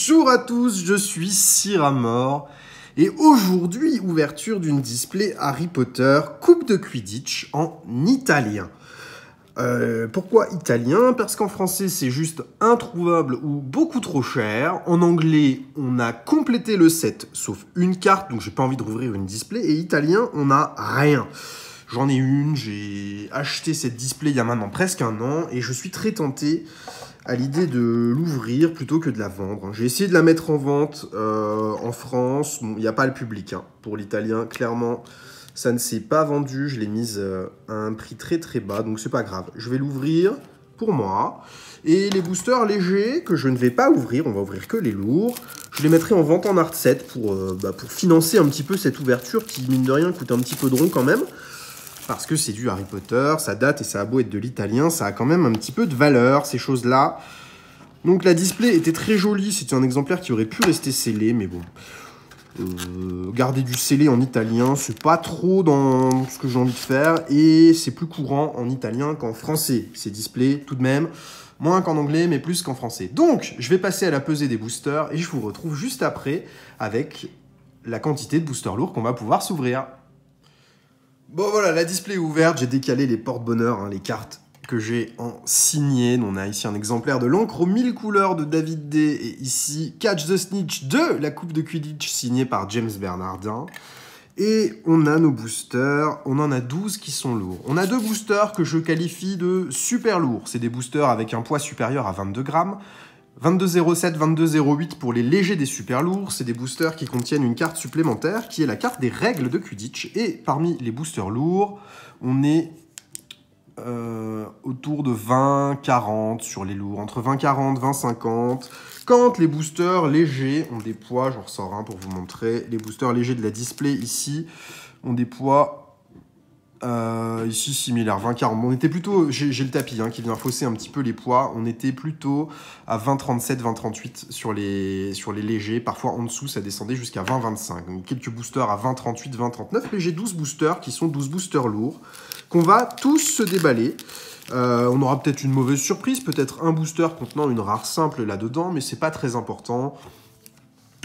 Bonjour à tous, je suis Siramor et aujourd'hui, ouverture d'une display Harry Potter Coupe de Quidditch en italien. Pourquoi italien? Parce qu'en français c'est juste introuvable ou beaucoup trop cher. En anglais, on a complété le set sauf une carte, donc j'ai pas envie de rouvrir une display. Et italien, on n'a rien. J'en ai une, j'ai acheté cette display il y a maintenant presque un an et je suis très tenté à l'idée de l'ouvrir plutôt que de la vendre. J'ai essayé de la mettre en vente en France. Bon, il n'y a pas le public pour l'italien. Clairement, ça ne s'est pas vendu. Je l'ai mise à un prix très très bas, donc c'est pas grave. Je vais l'ouvrir pour moi. Et les boosters légers que je ne vais pas ouvrir, on va ouvrir que les lourds. Je les mettrai en vente en art set pour financer un petit peu cette ouverture qui, mine de rien, coûte un petit peu de rond quand même. Parce que c'est du Harry Potter, ça date et ça a beau être de l'italien, ça a quand même un petit peu de valeur, ces choses-là. Donc la display était très jolie, c'était un exemplaire qui aurait pu rester scellé, mais bon. Garder du scellé en italien, c'est pas trop dans ce que j'ai envie de faire, et c'est plus courant en italien qu'en français. Ces displays, tout de même, moins qu'en anglais, mais plus qu'en français. Donc, je vais passer à la pesée des boosters, et je vous retrouve juste après avec la quantité de boosters lourds qu'on va pouvoir s'ouvrir. Bon voilà, la display est ouverte, j'ai décalé les porte-bonheur, les cartes que j'ai en signé. On a ici un exemplaire de l'encre aux 1000 couleurs de David D. Et ici, Catch the Snitch de la Coupe de Quidditch signée par James Bernardin. Et on a nos boosters, on en a 12 qui sont lourds. On a deux boosters que je qualifie de super lourds. C'est des boosters avec un poids supérieur à 22 grammes. 22,07, 22,08 pour les légers des super lourds. C'est des boosters qui contiennent une carte supplémentaire qui est la carte des règles de Quidditch. Et parmi les boosters lourds, on est autour de 20-40 sur les lourds. Entre 20-40, 20-50. Quand les boosters légers ont des poids, j'en ressors un pour vous montrer. Les boosters légers de la display ici ont des poids ici similaires, 20-40. Bon, on était plutôt, j'ai le tapis qui vient fausser un petit peu les poids. On était plutôt à 20-37, 20-38 sur les légers. Parfois en dessous, ça descendait jusqu'à 20-25. Donc quelques boosters à 20-38, 20-39. Mais j'ai 12 boosters qui sont 12 boosters lourds qu'on va tous se déballer. On aura peut-être une mauvaise surprise, peut-être un booster contenant une rare simple là-dedans, mais c'est pas très important.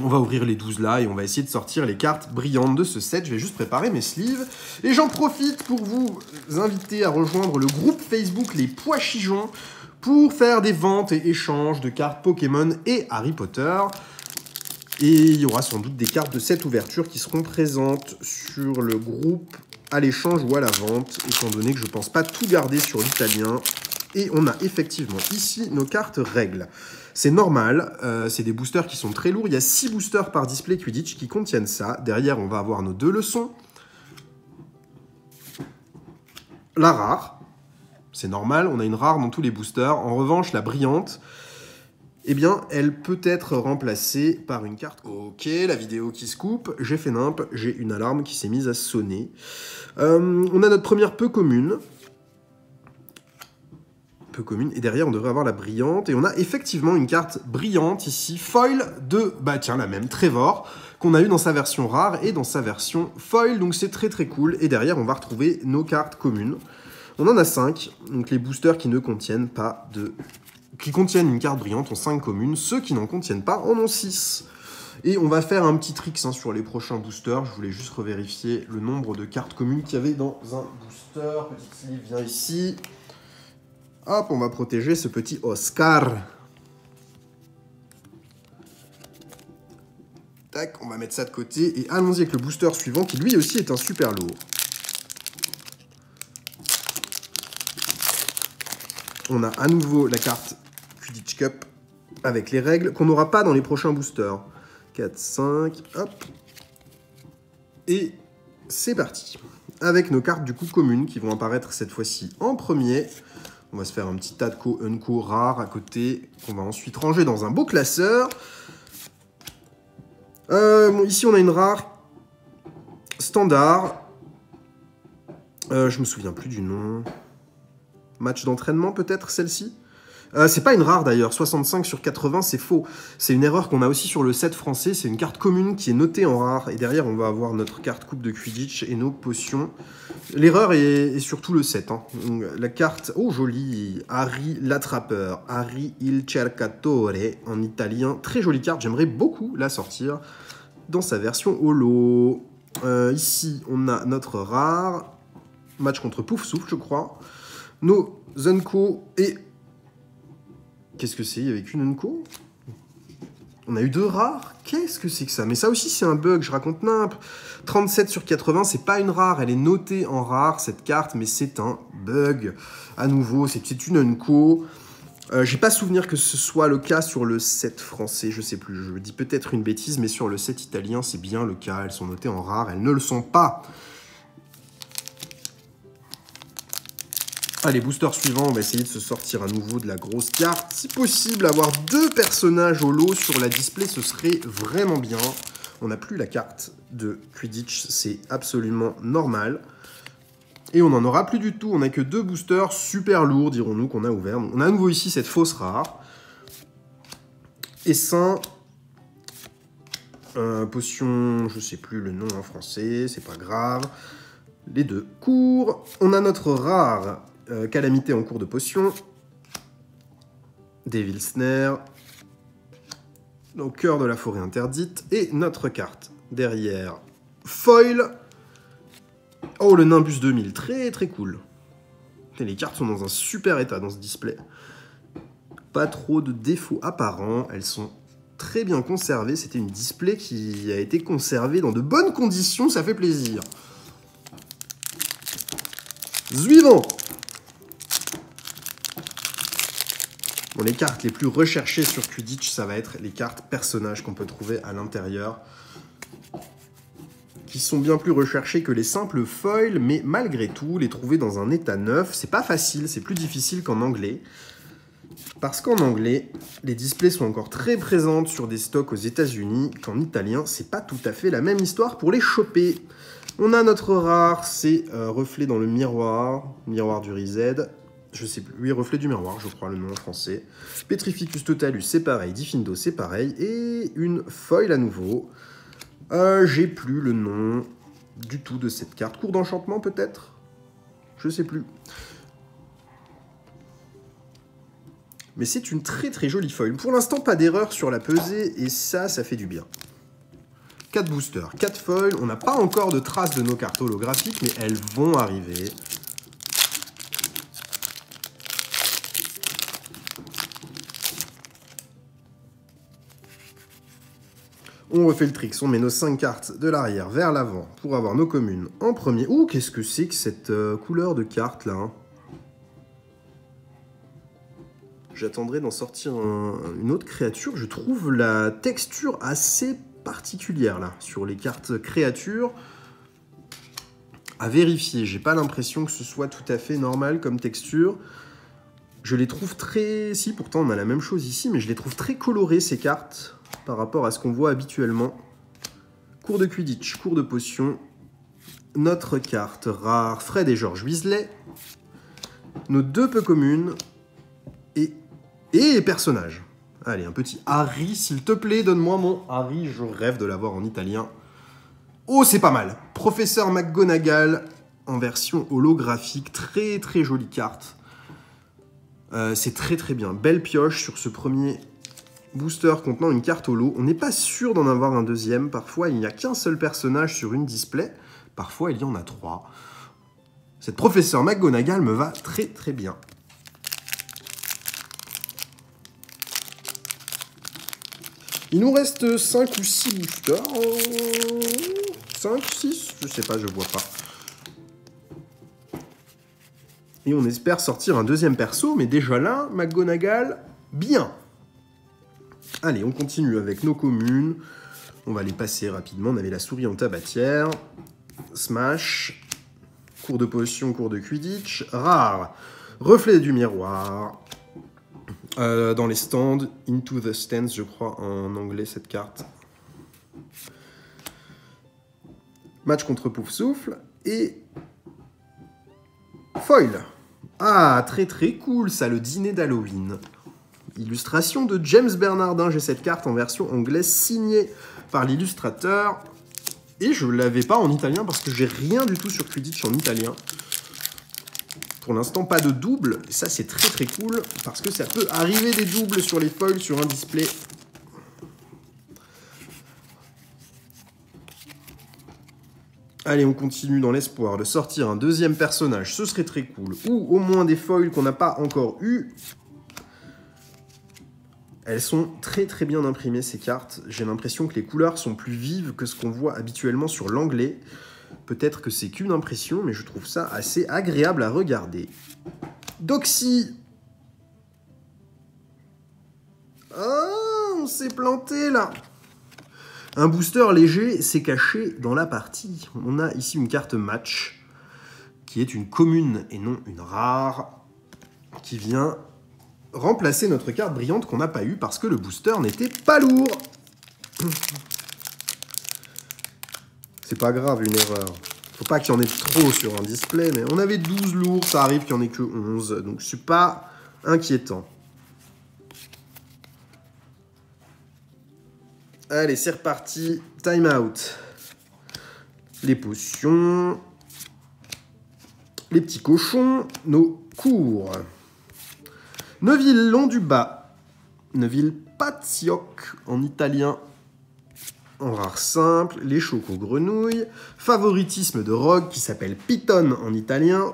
On va ouvrir les 12 là et on va essayer de sortir les cartes brillantes de ce set. Je vais juste préparer mes sleeves. Et j'en profite pour vous inviter à rejoindre le groupe Facebook Les Pois Chigeons pour faire des ventes et échanges de cartes Pokémon et Harry Potter. Et il y aura sans doute des cartes de cette ouverture qui seront présentes sur le groupe à l'échange ou à la vente, étant donné que je ne pense pas tout garder sur l'italien. Et on a effectivement ici nos cartes règles. C'est normal, c'est des boosters qui sont très lourds. Il y a 6 boosters par display Quidditch qui contiennent ça. Derrière, on va avoir nos 2 leçons. La rare, c'est normal, on a une rare dans tous les boosters. En revanche, la brillante, eh bien, elle peut être remplacée par une carte. Ok, la vidéo qui se coupe, j'ai fait nimp, j'ai une alarme qui s'est mise à sonner. On a notre première peu commune. Et derrière on devrait avoir la brillante, et on a effectivement une carte brillante ici, foil de, la même Trevor, qu'on a eu dans sa version rare et dans sa version foil, donc c'est très très cool. Et derrière on va retrouver nos cartes communes, on en a 5, donc les boosters qui ne contiennent pas qui contiennent une carte brillante ont 5 communes, ceux qui n'en contiennent pas en ont 6. Et on va faire un petit trick sur les prochains boosters, je voulais juste revérifier le nombre de cartes communes qu'il y avait dans un booster. Petite sleeve vient ici. Hop, on va protéger ce petit Oscar. Tac, on va mettre ça de côté. Et allons-y avec le booster suivant, qui lui aussi est un super lourd. On a à nouveau la carte Quidditch Cup avec les règles qu'on n'aura pas dans les prochains boosters. 4, 5, hop. Et c'est parti. Avec nos cartes du coup communes qui vont apparaître cette fois-ci en premier. On va se faire un petit Tadco Unco rare à côté, qu'on va ensuite ranger dans un beau classeur. Ici, on a une rare standard. Je me souviens plus du nom. Match d'entraînement, peut-être, celle-ci. C'est pas une rare d'ailleurs, 65 sur 80, c'est faux. C'est une erreur qu'on a aussi sur le set français, c'est une carte commune qui est notée en rare. Et derrière, on va avoir notre carte coupe de Quidditch et nos potions. L'erreur est surtout le set. Hein. La carte, oh jolie, Harry l'attrapeur, Harry il cercatore en italien. Très jolie carte, j'aimerais beaucoup la sortir dans sa version holo. Ici, on a notre rare, match contre Poufsouffle, je crois. Nos Unco et... Qu'est-ce que c'est? Il n'y avait qu'une Unco? On a eu 2 rares? Qu'est-ce que c'est que ça? Mais ça aussi, c'est un bug, je raconte n'importe. 37 sur 80, c'est pas une rare. Elle est notée en rare, cette carte, mais c'est un bug. À nouveau, c'est une Unco. J'ai pas souvenir que ce soit le cas sur le set français, je sais plus. Je dis peut-être une bêtise, mais sur le set italien, c'est bien le cas. Elles sont notées en rare, elles ne le sont pas. Allez, booster suivant, on va essayer de se sortir à nouveau de la grosse carte. Si possible, avoir 2 personnages au lot sur la display, ce serait vraiment bien. On n'a plus la carte de Quidditch, c'est absolument normal. Et on n'en aura plus du tout, on n'a que 2 boosters super lourds, dirons-nous, qu'on a ouverts. On a à nouveau ici cette fausse rare. Essaim. Potion, je sais plus le nom en français, c'est pas grave. Les 2 cours. On a notre rare... Calamité en cours de potion. Devil Snare. Au cœur de la forêt interdite. Et notre carte derrière. Foil. Oh, le Nimbus 2000. Très très cool. Et les cartes sont dans un super état dans ce display. Pas trop de défauts apparents. Elles sont très bien conservées. C'était une display qui a été conservée dans de bonnes conditions. Ça fait plaisir. Suivant. Bon, les cartes les plus recherchées sur Quidditch, ça va être les cartes personnages qu'on peut trouver à l'intérieur, qui sont bien plus recherchées que les simples foils, mais malgré tout, les trouver dans un état neuf, c'est pas facile, c'est plus difficile qu'en anglais. Parce qu'en anglais, les displays sont encore très présentes sur des stocks aux États-Unis, qu'en italien, c'est pas tout à fait la même histoire pour les choper. On a notre rare, c'est reflet dans le miroir du Rized. Je sais plus, oui, reflet du miroir, je crois le nom en français. Petrificus Totalus, c'est pareil. Diffindo, c'est pareil. Et une foil à nouveau. J'ai plus le nom du tout de cette carte. Cours d'enchantement, peut-être? Je sais plus. Mais c'est une très très jolie foil. Pour l'instant, pas d'erreur sur la pesée, et ça fait du bien. 4 boosters, 4 foils. On n'a pas encore de traces de nos cartes holographiques, mais elles vont arriver. On refait le trick, on met nos 5 cartes de l'arrière vers l'avant pour avoir nos communes en premier. Ouh, qu'est-ce que c'est que cette couleur de carte là, hein? J'attendrai d'en sortir une autre créature. Je trouve la texture assez particulière là, sur les cartes créatures. À vérifier, j'ai pas l'impression que ce soit tout à fait normal comme texture. Je les trouve très... Si, pourtant on a la même chose ici, mais je les trouve très colorées ces cartes par rapport à ce qu'on voit habituellement. Cours de Quidditch, cours de potion. Notre carte rare, Fred et George Weasley. Nos 2 peu communes. Et personnages. Allez, un petit Harry, s'il te plaît, donne-moi mon Harry. Je rêve de l'avoir en italien. Oh, c'est pas mal. Professeur McGonagall en version holographique. Très très jolie carte. C'est très très bien. Belle pioche sur ce premier booster contenant une carte holo. On n'est pas sûr d'en avoir un deuxième. Parfois, il n'y a qu'un seul personnage sur une display. Parfois, il y en a 3. Cette professeur McGonagall me va très très bien. Il nous reste 5 ou 6 boosters. 5, 6, je sais pas, je vois pas. Et on espère sortir un deuxième perso, mais déjà là, McGonagall, bien. Allez, on continue avec nos communes. On va les passer rapidement. On avait la souris en tabatière. Smash. Cours de potion, cours de Quidditch. Rare. Reflet du miroir. Dans les stands. Into the Stands, je crois, en anglais, cette carte. Match contre Poufsouffle. Et... Foil. Ah, très très cool ça, le dîner d'Halloween. Illustration de James Bernardin. J'ai cette carte en version anglaise signée par l'illustrateur. Et je ne l'avais pas en italien parce que j'ai rien du tout sur Quidditch en italien. Pour l'instant, pas de double. Et ça, c'est très très cool parce que ça peut arriver des doubles sur les foils sur un display. Allez, on continue dans l'espoir de sortir un deuxième personnage. Ce serait très cool. Ou au moins des foils qu'on n'a pas encore eu. Elles sont très très bien imprimées ces cartes. J'ai l'impression que les couleurs sont plus vives que ce qu'on voit habituellement sur l'anglais. Peut-être que c'est qu'une impression, mais je trouve ça assez agréable à regarder. Doxy. Ah, on s'est planté là. Un booster léger s'est caché dans la partie. On a ici une carte match, qui est une commune et non une rare, qui vient remplacer notre carte brillante qu'on n'a pas eue parce que le booster n'était pas lourd. C'est pas grave, une erreur. Faut pas qu'il y en ait trop sur un display, mais on avait 12 lourds, ça arrive qu'il n'y en ait que 11, donc c'est pas inquiétant. Allez, c'est reparti. Time out. Les potions. Les petits cochons. Nos cours. Neville long du bas. Neville Patioc en italien. En rare simple. Les chocos grenouilles. Favoritisme de Rogue qui s'appelle Piton en italien.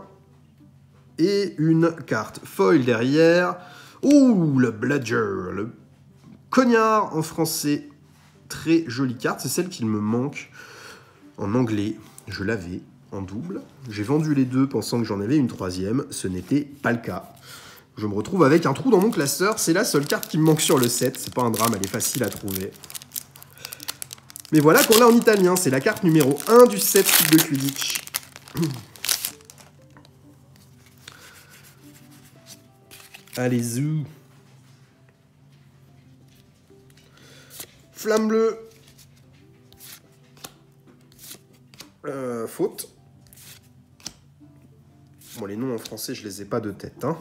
Et une carte foil derrière. Ouh, le Bludger. Le cognard en français. Très jolie carte, c'est celle qu'il me manque en anglais. Je l'avais en double. J'ai vendu les deux pensant que j'en avais une troisième. Ce n'était pas le cas. Je me retrouve avec un trou dans mon classeur. C'est la seule carte qui me manque sur le set. C'est pas un drame, elle est facile à trouver. Mais voilà qu'on l'a en italien. C'est la carte numéro 1 du set de Quidditch. Allez, zou. Flamme bleue. Faute. Bon, les noms en français, je les ai pas de tête. Hein.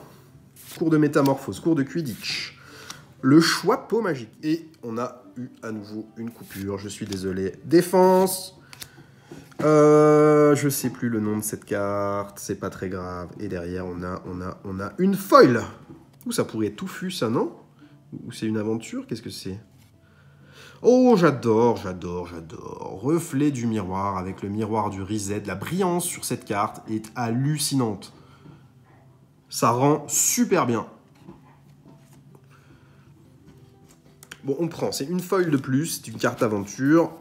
Cours de métamorphose, cours de Quidditch. Le Choixpeau magique. Et on a eu à nouveau une coupure. Je suis désolé. Défense. Je sais plus le nom de cette carte. C'est pas très grave. Et derrière, on a une foil. Ouh, ça pourrait être touffu, ça, non? Ou c'est une aventure? Qu'est-ce que c'est? Oh, j'adore, j'adore, j'adore. Reflet du miroir avec le miroir du reset. La brillance sur cette carte est hallucinante. Ça rend super bien. Bon, on prend. C'est une foil de plus. C'est une carte aventure.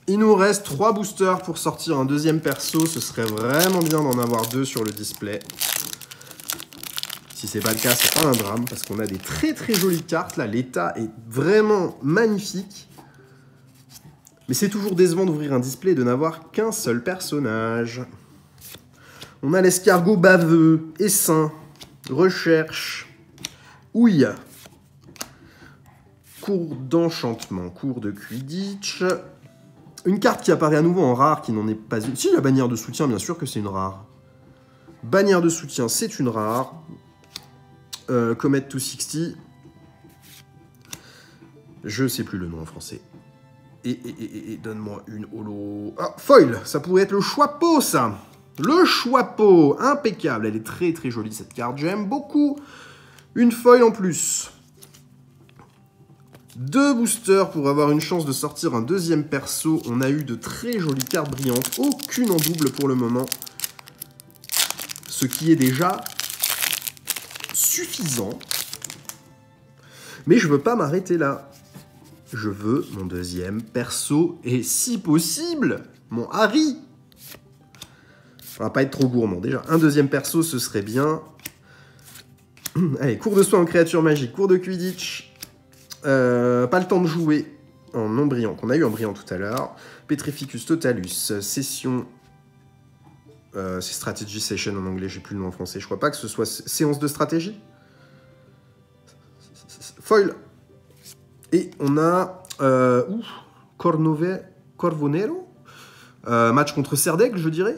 Il nous reste 3 boosters pour sortir un deuxième perso. Ce serait vraiment bien d'en avoir 2 sur le display. Si c'est pas le cas, c'est pas un drame, parce qu'on a des très très jolies cartes, là. L'état est vraiment magnifique. Mais c'est toujours décevant d'ouvrir un display et de n'avoir qu'un seul personnage. On a l'escargot baveux, essaim, recherche, houille, cours d'enchantement, cours de Quidditch. Une carte qui apparaît à nouveau en rare, qui n'en est pas une. Si, la bannière de soutien, bien sûr que c'est une rare. Bannière de soutien, c'est une rare. Comet 260. Je sais plus le nom en français. Et donne-moi une holo. Ah, foil. Ça pourrait être le Choixpeau, ça. Le Choixpeau. Impeccable. Elle est très très jolie, cette carte. J'aime beaucoup. Une foil en plus. 2 boosters pour avoir une chance de sortir un deuxième perso. On a eu de très jolies cartes brillantes. Aucune en double pour le moment. Ce qui est déjà suffisant. Mais je veux pas m'arrêter là. Je veux mon deuxième perso et si possible, mon Harry. On va pas être trop gourmand. Déjà, un deuxième perso, ce serait bien. Allez, cours de soin en créature magique, cours de Quidditch. Pas le temps de jouer en non brillant, qu'on a eu en brillant tout à l'heure. Petrificus Totalus, session... c'est Strategy Session en anglais, j'ai plus le nom en français. Je crois pas que ce soit séance de stratégie. Foil. Et on a Corvonero. Match contre Serdaigle, je dirais.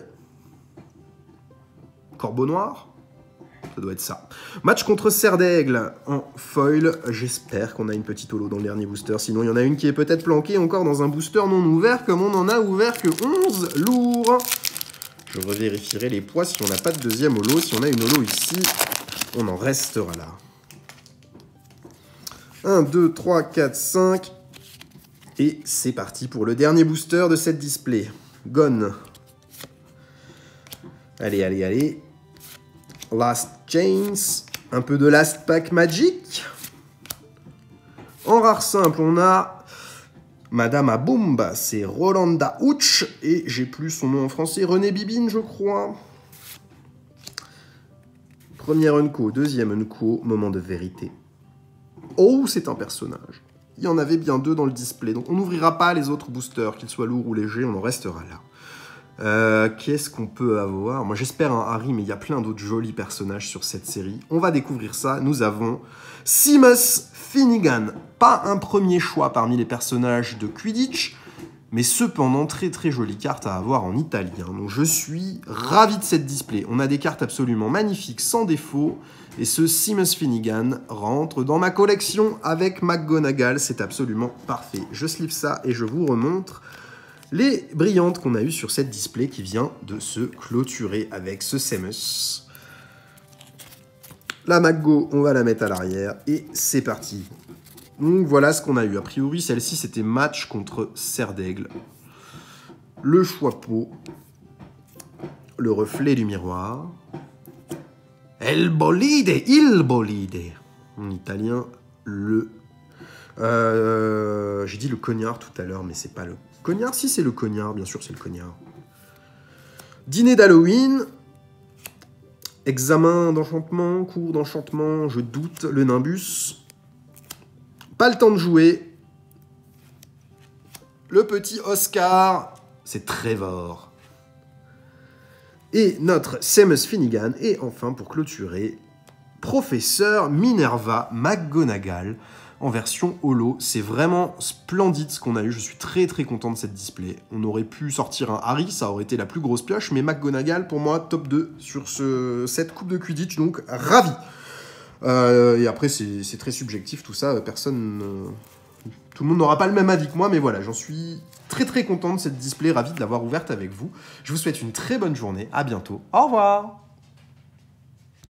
Corbeau noir. Ça doit être ça. Match contre Serre d'Aigle en foil. J'espère qu'on a une petite holo dans le dernier booster. Sinon, il y en a une qui est peut-être planquée encore dans un booster non ouvert, comme on en a ouvert que 11 lourds. Je revérifierai les poids si on n'a pas de deuxième holo. Si on a une holo ici, on en restera là. 1, 2, 3, 4, 5. Et c'est parti pour le dernier booster de cette display. Gone. Allez, allez, allez. Last Chance. Un peu de Last Pack Magic. En rare simple, on a Madame Aboumba. C'est Rolanda Ouch. Et j'ai plus son nom en français. René Bibine, je crois. Première unco, deuxième unco. Moment de vérité. Oh, c'est un personnage. Il y en avait bien 2 dans le display. Donc on n'ouvrira pas les autres boosters, qu'ils soient lourds ou légers. On en restera là. Qu'est-ce qu'on peut avoir? Moi, j'espère un Harry, mais il y a plein d'autres jolis personnages sur cette série. On va découvrir ça. Nous avons Seamus Finnegan. Pas un premier choix parmi les personnages de Quidditch, mais cependant, très très jolie carte à avoir en italien. Donc je suis ravi de cette display. On a des cartes absolument magnifiques, sans défaut. Et ce Seamus Finnegan rentre dans ma collection avec McGonagall. C'est absolument parfait. Je sleeve ça et je vous remontre les brillantes qu'on a eues sur cette display qui vient de se clôturer avec ce Seamus. La McGo, on va la mettre à l'arrière et c'est parti. Donc voilà ce qu'on a eu. A priori, celle-ci, c'était match contre Serre d'Aigle. Le Choix-Peau. Le reflet du miroir. El bolide, il bolide. En italien, le... J'ai dit le cognard tout à l'heure, mais c'est pas le cognard. Si, c'est le cognard, bien sûr, c'est le cognard. Dîner d'Halloween. Examen d'enchantement, cours d'enchantement, je doute, le Nimbus. Pas le temps de jouer. Le petit Oscar, c'est Trevor. Et notre Seamus Finnegan. Et enfin, pour clôturer, Professeur Minerva McGonagall en version holo. C'est vraiment splendide ce qu'on a eu. Je suis très très content de cette display. On aurait pu sortir un Harry, ça aurait été la plus grosse pioche. Mais McGonagall, pour moi, top 2 sur cette coupe de Quidditch. Donc, ravi. Et après, c'est très subjectif tout ça. Personne... tout le monde n'aura pas le même avis que moi, mais voilà, j'en suis très très content de cette display, ravi de l'avoir ouverte avec vous. Je vous souhaite une très bonne journée, à bientôt, au revoir.